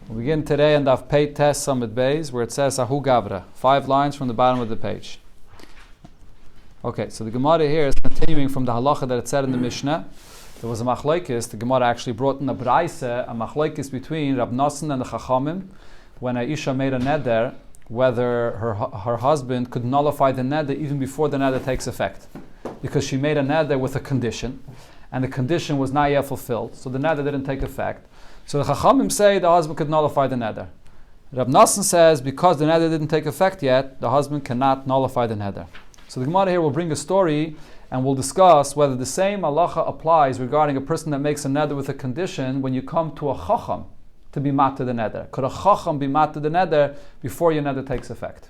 We begin today on Daf Pei Tes Samid Beis, where it says Ahu Gavra, 5 lines from the bottom of the page. Okay, so the Gemara here is continuing from the halacha that it said in the Mishnah. There was a machlokes. The Gemara actually brought in a braise, a machlokes between Rab Nosson and the Chachamim, when Aisha made a neder, whether her husband could nullify the neder even before the neder takes effect, because she made a neder with a condition, and the condition was not yet fulfilled, so the neder didn't take effect. So the Chachamim say the husband could nullify the neder. Rab Nosson says because the neder didn't take effect yet, the husband cannot nullify the neder. So the Gemara here will bring a story and we'll discuss whether the same halacha applies regarding a person that makes a neder with a condition when you come to a chacham to be mat to the neder. Could a chacham be mat to the neder before your neder takes effect?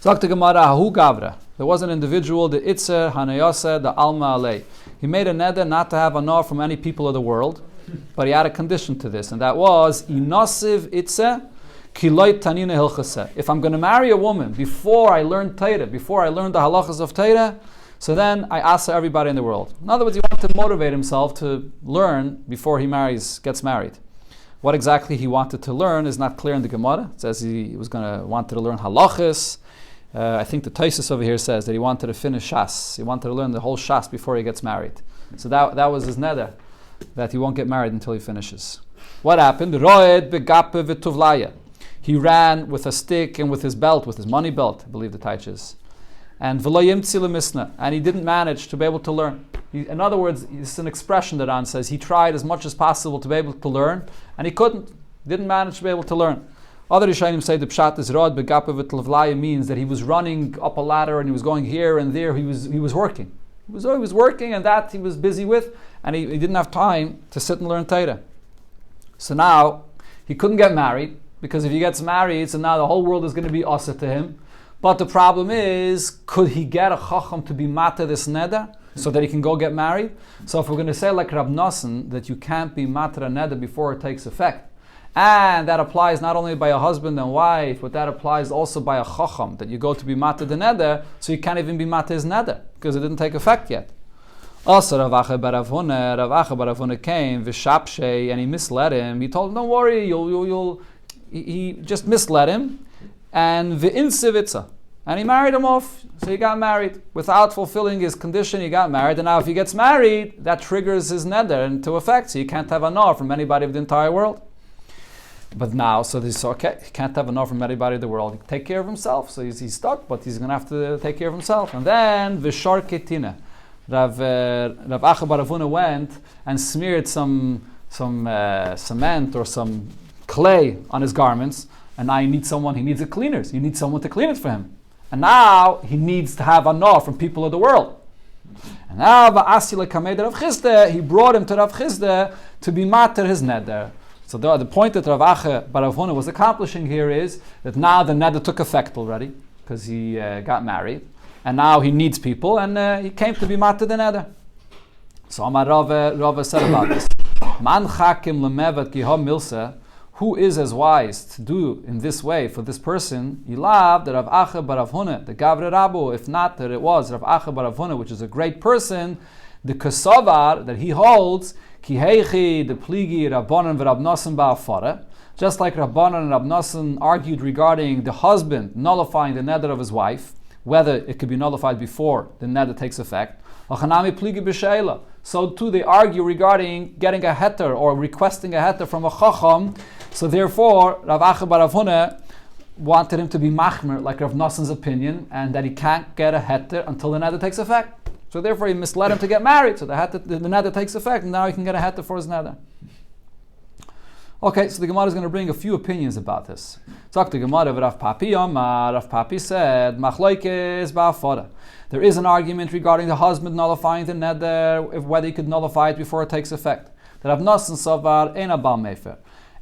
Zok the Gemara, Ahu Gavra. There was an individual, the Itzer, Hanayose, the Alma Alei. He made a neder not to have anah from any people of the world, but he had a condition to this, and that was Inosiv Itze Kiloit Tanina Hilchase. If I'm going to marry a woman before I learn Torah, before I learn the halachas of Torah, so then I ask everybody in the world. In other words, he wanted to motivate himself to learn before he gets married. What exactly he wanted to learn is not clear in the Gemara. It says he wanted to learn halachas. I think the Tosfos over here says that he wanted to finish Shas. He wanted to learn the whole Shas before he gets married. So that was his neder, that he won't get married until he finishes. What happened? Roed begape v'tuvlaya. He ran with a stick and with his belt, with his money belt, I believe the taich is. And v'lo yimtzi lemisna, and he didn't manage to be able to learn. In other words, it's an expression that Ran says he tried as much as possible to be able to learn, and he didn't manage to be able to learn. Other Rishonim say the pshat is roed begape v'tuvlaya means that he was running up a ladder and he was going here and there. He was working. He was working, and that he was busy with, and he didn't have time to sit and learn Torah. So now he couldn't get married, because if he gets married, so now the whole world is going to be asa to him. But the problem is, could he get a chacham to be mata this neder so that he can go get married? So if we're going to say like Rab Nosson that you can't be mata a neder before it takes effect, and that applies not only by a husband and wife, but that applies also by a chacham, that you go to be mata the neder, so you can't even be mata his neder, because it didn't take effect yet. Also, Rav Acha bar Avuna came, v'shapshei, and he misled him. He told him, don't worry, he just misled him, and v'insivitza, and he married him off, so he got married. Without fulfilling his condition, he got married, and now if he gets married, that triggers his neder into effect, so you can't have anah from anybody of the entire world. But now, so this okay, he can't have enough from anybody in the world. He can take care of himself, so he's stuck, but he's going to have to take care of himself. And then, v'shar ketina. Rav Acha bar Avuna went and smeared some cement or some clay on his garments, and now he needs a cleaner. He needs someone to clean it for him. And now he needs to have anah from people of the world. And now, v'asile kamed Rav Chisda, he brought him to Rav Chisda to be mater his neder. So the point that Rav Acha bar Avuna was accomplishing here is that now the neder took effect already, because he got married, and now he needs people, and he came to be matter the neder. So Amar Rava said about this, Man chakim lemevet ki ha milsa, who is as wise to do in this way for this person? Yilav, the Rav Acha bar Avuna, the Gavre Rabu, if not that it was Rav Acha bar Avuna, which is a great person, the Kasavar, that he holds, Ki heichi, the pligi, Rabbanan v'Rab Nosson ba'afara. Just like Rabbanan and Rab Nosson argued regarding the husband nullifying the neder of his wife, whether it could be nullified before the neder takes effect. Achanami pligi b'sheila. So too they argue regarding getting a heter or requesting a heter from a chacham. So therefore, Rav Acha bar Avuna wanted him to be machmer, like Rav Nosson's opinion, and that he can't get a heter until the neder takes effect. So therefore he misled him to get married, so the neder takes effect, and now he can get a heter for his neder. Okay, so the Gemara is going to bring a few opinions about this. Talk to Gemara of Rav Papi Amar. Rav Papi said, Machloikes ba'afara. There is an argument regarding the husband nullifying the neder, whether he could nullify it before it takes effect. The Rav Nosson Savar ein abal mefer.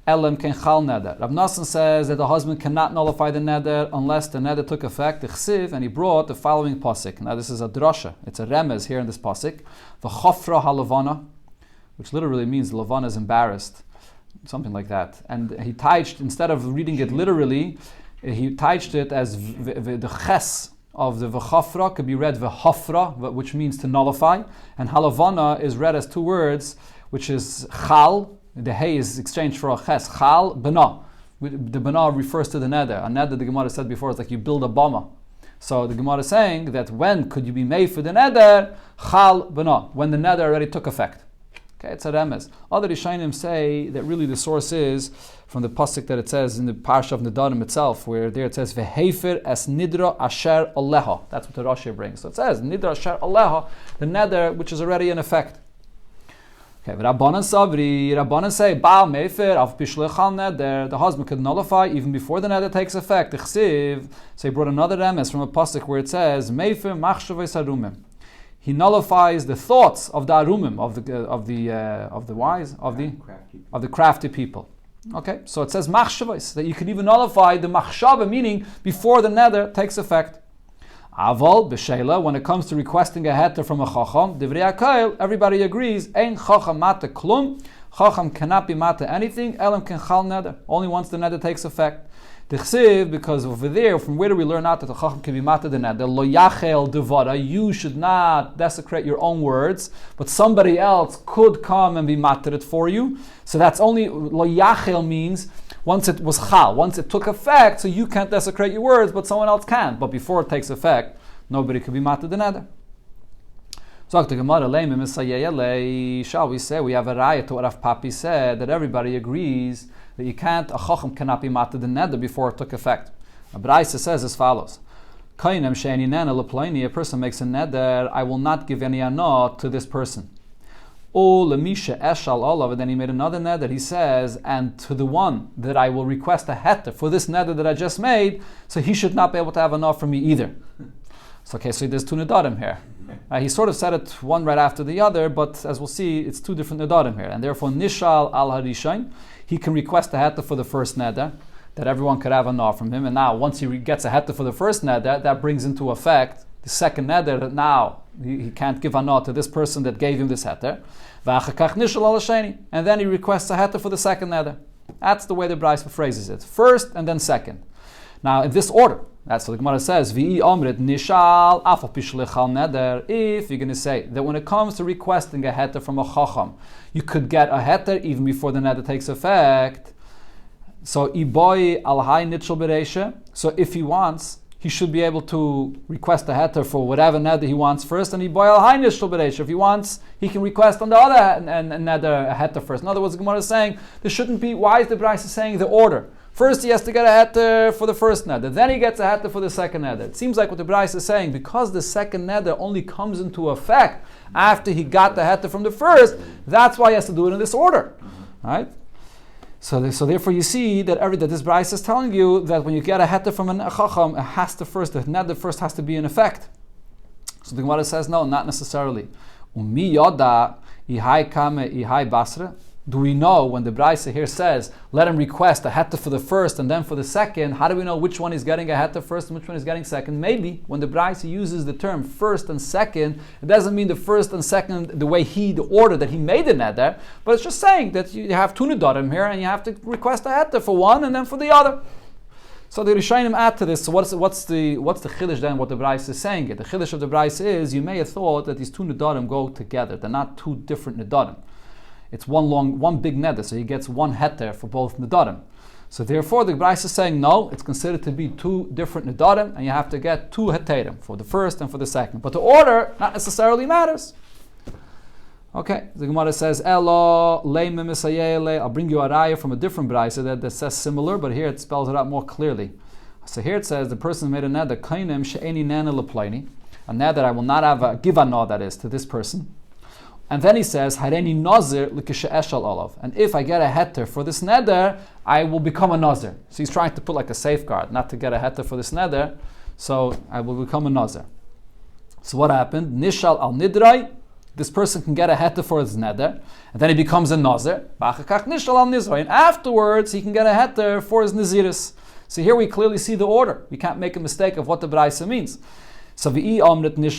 Elam ken chal neder. Rav Nosson says that the husband cannot nullify the neder unless the neder took effect, the chsiv, and he brought the following pasuk. Now this is a drasha, it's a remez here in this pasuk. The chofra halavana, which literally means Lavana is embarrassed, something like that. And he taiched, instead of reading it literally, he taiched it as the ches of the v'chafra could be read v'hafra, which means to nullify, and halavana is read as two words, which is chal The hay is exchanged for a ches. Chal bana. The bana refers to the neder. A neder, the Gemara said before, is like you build a bama. So the Gemara is saying that when could you be made for the neder? Chal bana. When the neder already took effect. Okay, it's a remes. Other Rishonim say that really the source is from the pasuk that it says in the parsha of Nedarim itself, where there it says v'hefer es nidra asher aleha. That's what the Rashi brings. So it says nidra asher aleha, the neder which is already in effect. Okay, Rabbanan Savri, Rabbanan say Baal Mefer av pishlechal neder. The husband could nullify even before the neder takes effect. Chsiv. So he brought another remes from a pasuk where it says Mefer machshavei sarumim. He nullifies the thoughts of the arumim, of the wise, of the crafty people. Okay, so it says machshavos, that you can even nullify the machshava, meaning before the neder takes effect. Aval b'sheila, when it comes to requesting a heter from a chacham, divrei hakol, everybody agrees, ein chacham mata klum, chacham cannot be mata anything, elam ken chal neder, only once the neder takes effect. D'chsiv, because over there, from where do we learn out that the chacham can be mata the neder? Lo yachel devara, you should not desecrate your own words, but somebody else could come and be mated it for you. So that's only, lo yachel means, once it was chal, once it took effect, so you can't desecrate your words, but someone else can. But before it takes effect, nobody could be mated the neder. So the Gemara, shall we say, we have a raya to what Rav Papi said, that everybody agrees that you can't, a chacham cannot be mated the neder before it took effect. A Braisa says as follows: a person makes a neder, I will not give any anah to this person. And then he made another neder, he says, and to the one that I will request a heter for this neder that I just made, so he should not be able to have anah from me either. So there's two nedarim here. He sort of said it one right after the other, but as we'll see, it's two different nedarim here. And therefore, nishal al harishain, he can request a heter for the first neder, that everyone could have anah from him. And now, once he gets a heter for the first neder, that brings into effect the second neder, that now he can't give anah to this person that gave him this heter. And then he requests a heter for the second neder. That's the way the Braisa phrases it. First and then second. Now, in this order, that's what the Gemara says. If you're going to say that when it comes to requesting a heter from a chacham, you could get a heter even before the neder takes effect. So if he wants, he should be able to request a heter for whatever neder he wants first, and if he wants, he can request on the other neder a heter first. In other words, the Gemara is saying there shouldn't be. Why is the Braisa saying the order? First, he has to get a heter for the first neder. Then he gets a heter for the second neder. It seems like what the Braisa is saying, because the second neder only comes into effect after he got the heter from the first, that's why he has to do it in this order. Right? So therefore you see that this Braisa is telling you that when you get a heter from a chacham, the neder first has to be in effect. So the Gemara says, no, not necessarily. Umi yoda ihai kame ihai basra. Do we know when the Braisa here says, let him request a heter for the first and then for the second, how do we know which one is getting a heter first and which one is getting second? Maybe when the Braisa uses the term first and second, it doesn't mean the first and second the way the order that he made the neder, but it's just saying that you have two nedarim here and you have to request a heter for one and then for the other. So the Rishonim add to this. So what's the chiddush then? What the Braisa is saying? The chiddush of the Braisa is, you may have thought that these two nedarim go together. They're not two different nedarim. It's one big neder, so he gets one heter for both nedarim. So therefore, the Braisa is saying no, it's considered to be two different nedarim, and you have to get two heterim for the first and for the second. But the order not necessarily matters. Okay, the Gemara says, Elo leime misayele. I'll bring you a raya from a different Braisa that says similar, but here it spells it out more clearly. So here it says the person made a neder, kainem she'eni nana leplaini, a neder I will not have a give anah, that is, to this person. And then he says, Hareni Nazir l'kishe'eshal olav. And if I get a heter for this neder, I will become a Nazir. So he's trying to put like a safeguard, not to get a heter for this neder, so I will become a Nazir. So what happened? Nishal al nidrai, this person can get a heter for his neder, and then he becomes a Nazir. B'achakach nishal al nizrai. And afterwards, he can get a heter for his Naziris. So here we clearly see the order. We can't make a mistake of what the Braisa means. So if you're going to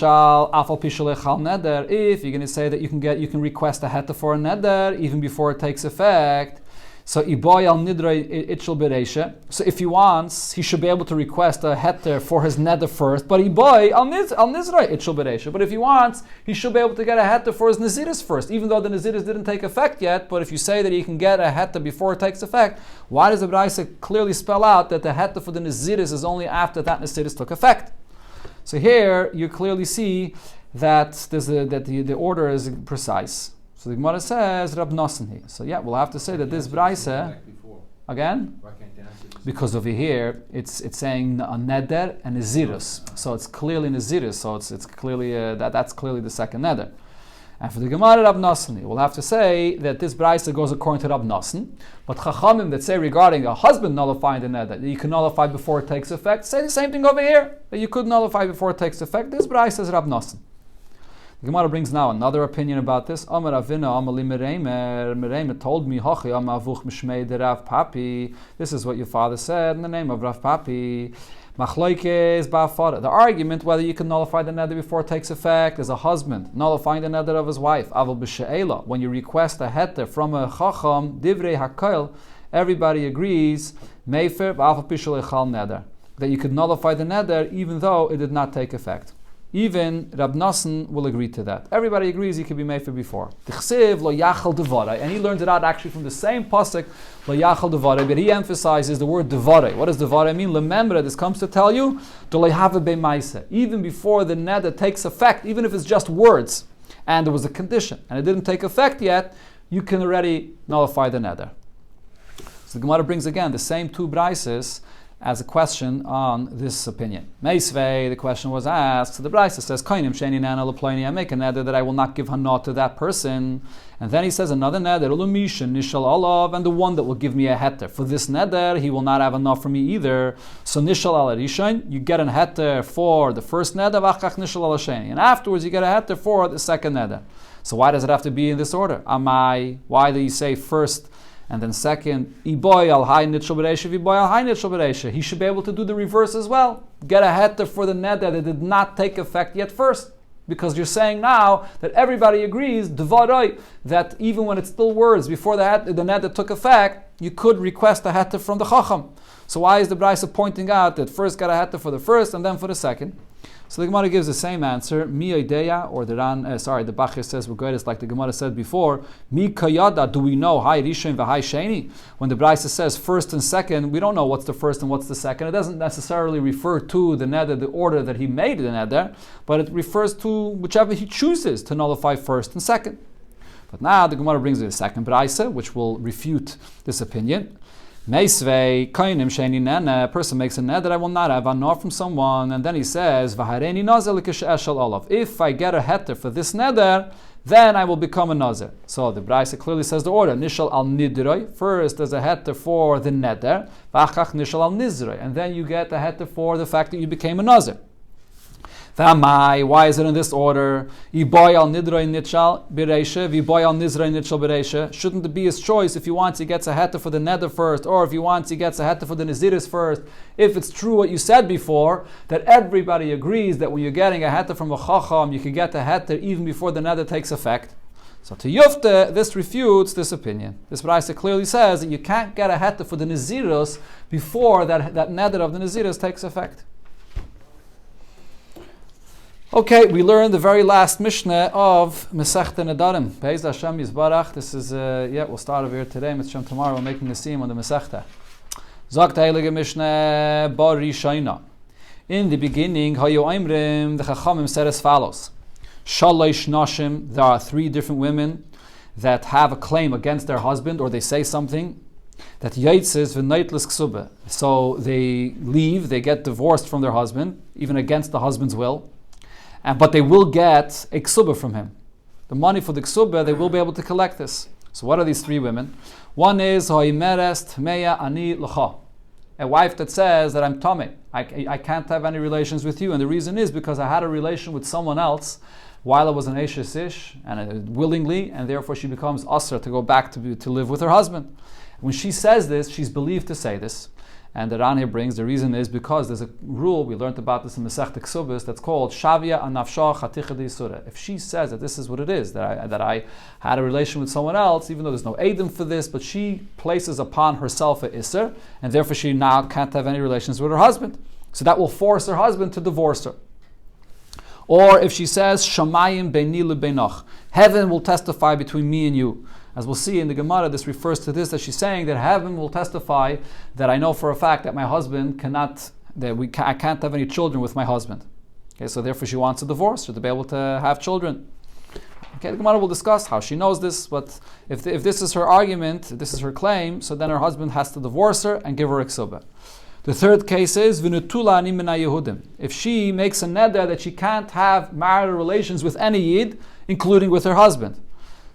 say that you can request a heter for a neder even before it takes effect, So iboy al nidrei itchel bereisha. So if he wants, he should be able to request a heter for his neder first. But iboy al nizrei itchel bereisha. But if he wants, he should be able to get a heter for his naziris first, even though the naziris didn't take effect yet. But if you say that he can get a heter before it takes effect, why does the Braisa clearly spell out that the heter for the naziris is only after that naziris took effect? So here you clearly see that the order is precise. So the Gemara says Rab Nosson here. So yeah, we'll have to say that this Braisa again, because over here it's saying a neder and a zirus, so it's clearly nazirus. So it's clearly that's clearly the second neder. And for the Gemara Rab Nosson, we'll have to say that this Braisa goes according to Rab Nosson. But Chachamim that say regarding a husband nullifying the neder that you can nullify before it takes effect, say the same thing over here, that you could nullify before it takes effect. This Braisa is Rab Nosson. The Gemara brings now another opinion about this. Amar Avina Amali Mereimer told me, Hachi Amavuch Mishmei de Rav Papi. This is what your father said in the name of Rav Papi. Machloikes Ba'afara. The argument whether you can nullify the neder before it takes effect is a husband nullifying the neder of his wife. Aval b'she'ela. When you request a heter from a chacham, divrei hakoil, everybody agrees, meifer ba'afal pishul echal neder, that you could nullify the neder even though it did not take effect. Even Rab Nosson will agree to that. Everybody agrees he could be made for before. T'chsiv lo yachal devarai, and he learned it out actually from the same pasuk lo yachal devarai, but he emphasizes the word devarai. What does devarai mean? Remember, this comes to tell you to lehava b'maisa. Even before the neder takes effect, even if it's just words, and there was a condition and it didn't take effect yet, you can already nullify the neder. So the Gemara brings again the same two braises as a question on this opinion. Meisvei, the question was asked, so the Braisa says, Kainim sheni nana leploini, I make a neder that I will not give hana to that person. And then he says another neder, ulumishan nishal alav, and the one that will give me a heter. For this neder, he will not have enough for me either. So nishal ala rishon, you get a heter for the first neder, v'achach nishal ala sheni. And afterwards you get a heter for the second neder. So why does it have to be in this order? Amai, why do you say first and then second, Iboy al hay nitshel b'reisha, Iboy al hay nitshel b'reisha? He should be able to do the reverse as well. Get a heter for the neder that did not take effect yet first. Because you're saying now that everybody agrees, dvaroi, that even when it's still words, before the neder took effect, you could request a heter from the chacham. So why is the Braisa pointing out that first got a heter for the first and then for the second? So the Gemara gives the same answer. Mi ideya, or the Bachir says we're good. It's like the Gemara said before. Mi kayada, do we know hay rishon v'hay sheni? When the Braisa says first and second, we don't know what's the first and what's the second. It doesn't necessarily refer to the neder, the order that he made the neder, but it refers to whichever he chooses to nullify first and second. But now the Gemara brings the second Braisa, which will refute this opinion. Meisvei kainim sheni nana, a person makes a neder that I will not have anor from someone, and then he says v'hareni nazel eshel olav. If I get a heter for this neder, then I will become a nazir. So the Braisa clearly says the order: nishal al nidroi. First, there's a heter for the neder, v'achach nishal al nizroi, and then you get a heter for the fact that you became a nazir. Why is it in this order? Iboy al nidroi nitshal b'reisha, v'iboy al nizroi nitshal b'reisha. Shouldn't it be his choice if he wants he gets a heter for the neder first, or if he wants he gets a heter for the naziris first? If it's true what you said before, that everybody agrees that when you're getting a heter from a chacham, you can get a heter even before the neder takes effect. So to Yufte, this refutes this opinion. This Braisa clearly says that you can't get a heter for the naziros before that neder of the naziros takes effect. Okay, we learned the very last Mishnah of Masechta Nedarim. Be'ez Hashem Yisbarach. This is, we'll start over here today. Mitzvah tomorrow we're making the seam on the Masechta. Zakt Heilige Mishnah Bar Rishayna. In the beginning, Hayu Aimrim, the Chachamim said as follows. Shalosh Nashim, there are 3 different women that have a claim against their husband, or they say something, that Yaitzes v'neitlis ksubah. So they leave, they get divorced from their husband, even against the husband's will. But they will get a ksubah from him. The money for the ksubah, they will be able to collect this. So what are these 3 women? One is Hoimerest Meya Ani L'cha, a wife that says that I'm tameh. I can't have any relations with you, and the reason is because I had a relation with someone else while I was an Eishes Ish, and willingly, and therefore she becomes asr to go back to live with her husband. When she says this, she's believed to say this. And the Ran here brings, the reason is because there's a rule, we learned about this in Masech Ksubis, that's called Shavia Anafsha Chaticha D'Yisura. If she says that this is what it is, that I had a relation with someone else, even though there's no Eidim for this, but she places upon herself a Isser, and therefore she now can't have any relations with her husband. So that will force her husband to divorce her. Or if she says, Shamayim Beini Lebeinoch, heaven will testify between me and you. As we'll see in the Gemara, this refers to this, that she's saying that heaven will testify that I know for a fact that my husband I can't have any children with my husband. Okay, so therefore she wants a divorce, or to be able to have children. Okay, the Gemara will discuss how she knows this, but if this is her argument, if this is her claim, so then her husband has to divorce her and give her a ksuba. The third case is V'nutula ani mina Yehudim. If she makes a neder that she can't have marital relations with any Yid, including with her husband,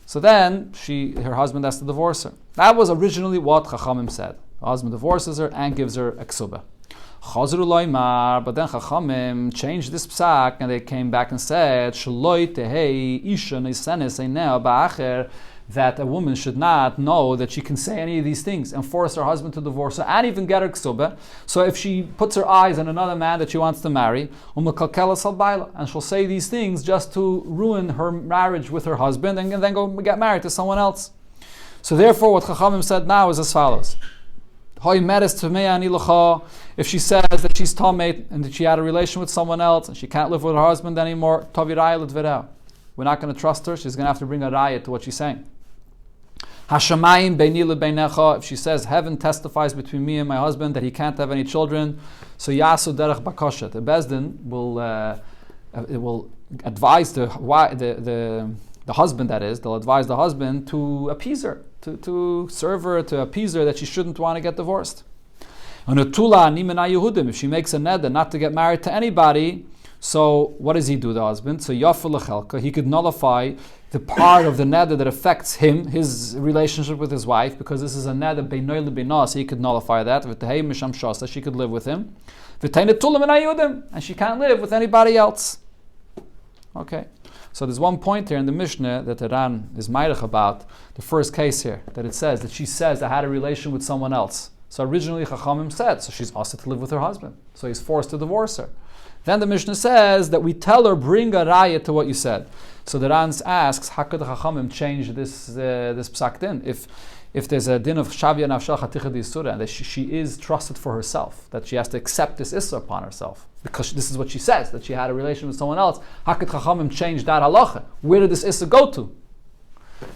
so then her husband has to divorce her. That was originally what Chachamim said. The husband divorces her and gives her a ksuba. Chazru loymar, but then Chachamim changed this psak and they came back and said, Shloi tehei isha nisenes einea ba'acher, that a woman should not know that she can say any of these things and force her husband to divorce her and even get her ksuba. So if she puts her eyes on another man that she wants to marry, and she'll say these things just to ruin her marriage with her husband and then go get married to someone else. So therefore what Chachamim said now is as follows. If she says that she's tameit and that she had a relation with someone else and she can't live with her husband anymore, we're not going to trust her. She's going to have to bring a raya to what she's saying. Hashamayim beini lebeinecha, if she says heaven testifies between me and my husband that he can't have any children, so yasu derech bakosha. The bezdin will advise the husband, that is, they'll advise the husband to appease her, to serve her, to appease her that she shouldn't want to get divorced. If she makes a neder not to get married to anybody, so what does he do, the husband? So yaful lechelka, he could nullify the part of the neder that affects him, his relationship with his wife, because this is a neder beinoi lebeinah, so he could nullify that. V'tehei misham shasa, she could live with him. V'tehei netulah min hayudim, and she can't live with anybody else. Okay, so there's one point here in the Mishnah that the Ran is ma'irach about, the first case here, that it says that she says I had a relation with someone else. So originally Chachamim said, so she's asked to live with her husband, so he's forced to divorce her. Then the Mishnah says that we tell her, bring a raya to what you said. So the Ran asks, how could the Chachamim change this psak din? If there's a din of Shavia Nafsha Chaticha D'Yisura, and that she is trusted for herself, that she has to accept this issa upon herself, because this is what she says, that she had a relation with someone else, how could Chachamim change that halacha? Where did this issa go to?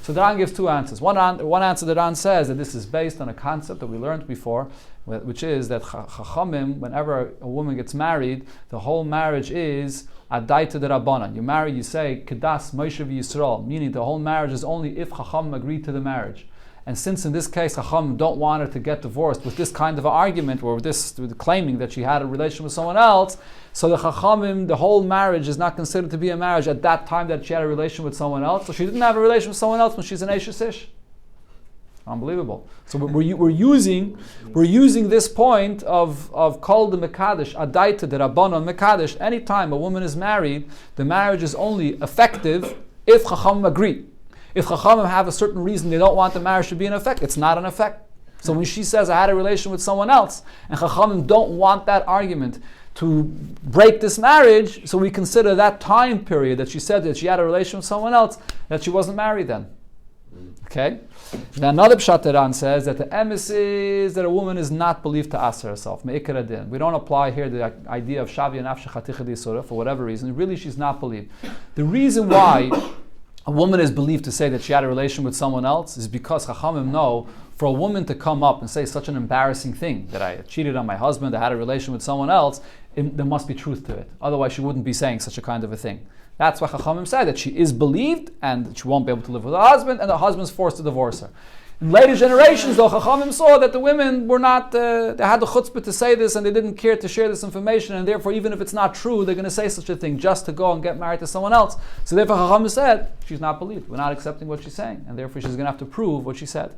So the Ran gives two answers. One answer, the Ran says that this is based on a concept that we learned before, which is that Chachamim, whenever a woman gets married, the whole marriage is adaita de rabbanan. You marry, you say kedas Moshe v'Yisrael, meaning the whole marriage is only if Chachamim agreed to the marriage. And since in this case Chachamim don't want her to get divorced with this kind of an argument, or with claiming that she had a relation with someone else, so the Chachamim, the whole marriage is not considered to be a marriage at that time that she had a relation with someone else. So she didn't have a relation with someone else when she's an Eishes Ish. Unbelievable. So we're using this point of kol the mekadesh adaita the rabbanon mekadesh. Anytime a woman is married, the marriage is only effective if Chachamim agree. If Chachamim have a certain reason they don't want the marriage to be in effect, it's not an effect. So when she says I had a relation with someone else, and Chachamim don't want that argument to break this marriage, so we consider that time period that she said that she had a relation with someone else, that she wasn't married then. Okay? Now another pshat Ran says that the emes is that a woman is not believed to aser herself. Me'ikar adin. We don't apply here the idea of shavia nafshe chaticha d'Yisura for whatever reason. Really, she's not believed. The reason why a woman is believed to say that she had a relation with someone else is because Chachamim know for a woman to come up and say such an embarrassing thing, that I cheated on my husband, I had a relation with someone else, there must be truth to it. Otherwise she wouldn't be saying such a kind of a thing. That's why Chachamim said that she is believed and she won't be able to live with her husband, and the husband's forced to divorce her. In later generations, though, Chachamim saw that the women were not, they had the chutzpah to say this and they didn't care to share this information, and therefore even if it's not true, they're going to say such a thing just to go and get married to someone else. So therefore Chachamim said, she's not believed. We're not accepting what she's saying, and therefore she's going to have to prove what she said.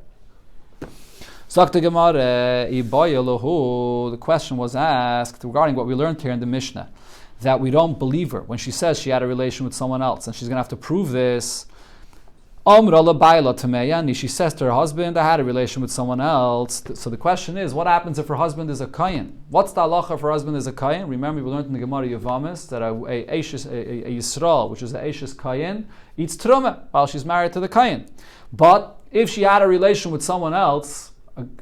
The question was asked regarding what we learned here in the Mishnah, that we don't believe her when she says she had a relation with someone else, and she's going to have to prove this. Amra labayla tameya, she says to her husband, I had a relation with someone else. So the question is, what happens if her husband is a kayin? What's the halacha if her husband is a kayin? Remember, we learned in the Gemara Yavamis that a Yisrael, which is a Eishes kayin, eats truma while she's married to the kayin. But if she had a relation with someone else,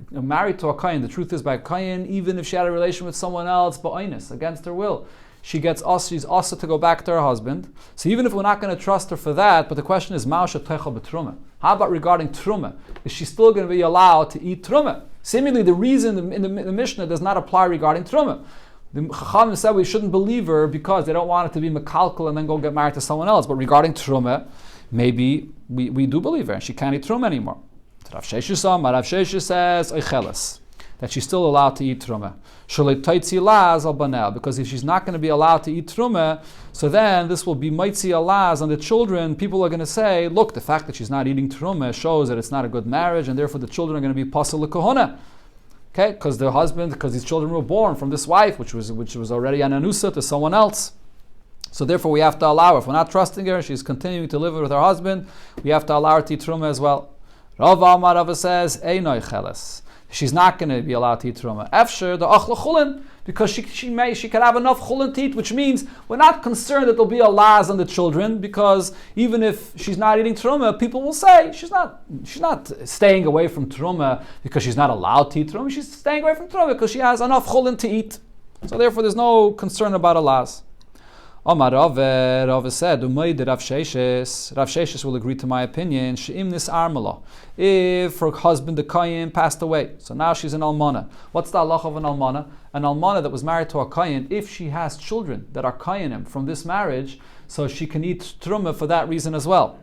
married to a kayin, the truth is by kayin, even if she had a relation with someone else, ba'onis, against her will, she's also to go back to her husband. So even if we're not going to trust her for that, but the question is, Ma'asha Techel b'truma. How about regarding truma? Is she still going to be allowed to eat truma? Seemingly, the reason in the Mishnah does not apply regarding truma. The Chachamim said we shouldn't believe her because they don't want it to be mekalkal and then go get married to someone else. But regarding truma, maybe we do believe her and she can't eat truma anymore. Rav Sheshes says, Oicheles, that she's still allowed to eat truma. Because if she's not going to be allowed to eat truma, so then this will be maitzi alaz on the children. People are going to say, look, the fact that she's not eating truma shows that it's not a good marriage, and therefore the children are going to be pasal l'kohona. Okay, because these children were born from this wife, which was already an anusa to someone else. So therefore we have to allow her. If we're not trusting her, she's continuing to live with her husband, we have to allow her to eat truma as well. Rav Amar Rava says, Einoi cheles. She's not going to be allowed to eat truma. Efsher the achla chulin, because she could have enough chulin to eat, which means we're not concerned that there'll be a laz on the children, because even if she's not eating truma, people will say she's not staying away from truma because she's not allowed to eat truma. She's staying away from truma because she has enough chulin to eat. So therefore, there's no concern about a laz. Omar Rava said, Rav Sheshes will agree to my opinion. She'im nis armala. If her husband, the kayin, passed away, so now she's an almana. What's the halacha of an almana? An almana that was married to a kayin, if she has children that are kayinim from this marriage, so she can eat truma for that reason as well.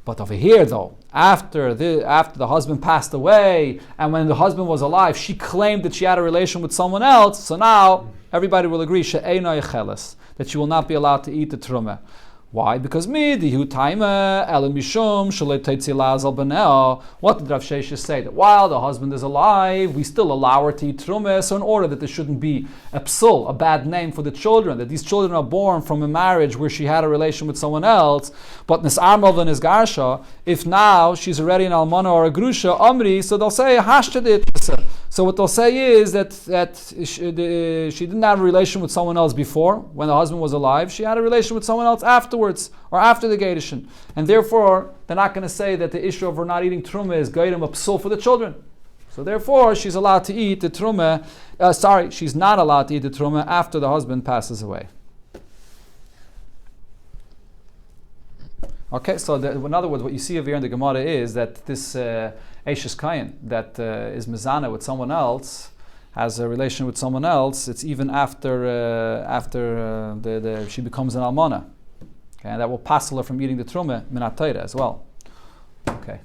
But over here, though, after the husband passed away, and when the husband was alive, she claimed that she had a relation with someone else. So now everybody will agree she'eino yecheles, that she will not be allowed to eat the truma. Why? Because what did Rav Sheshes say? That while the husband is alive, we still allow her to eat truma. So in order that there shouldn't be a psul, a bad name for the children, that these children are born from a marriage where she had a relation with someone else, but nis'armal and nisgarsha, if now she's already an almana or a grusha, amri, so they'll say hashtadit. So what they'll say is that she didn't have a relation with someone else before, when the husband was alive. She had a relation with someone else afterwards, or after the Gedushin. And therefore, they're not going to say that the issue of her not eating truma is gaidim a psul for the children. So therefore, she's allowed to eat the truma, she's not allowed to eat the truma after the husband passes away. Okay, so in other words, what you see over here in the Gemara is that this Eishes Kayin that is mezana with someone else, has a relation with someone else, it's even after she becomes an almana. Okay, and that will passel her from eating the truma minat Torah as well. Okay.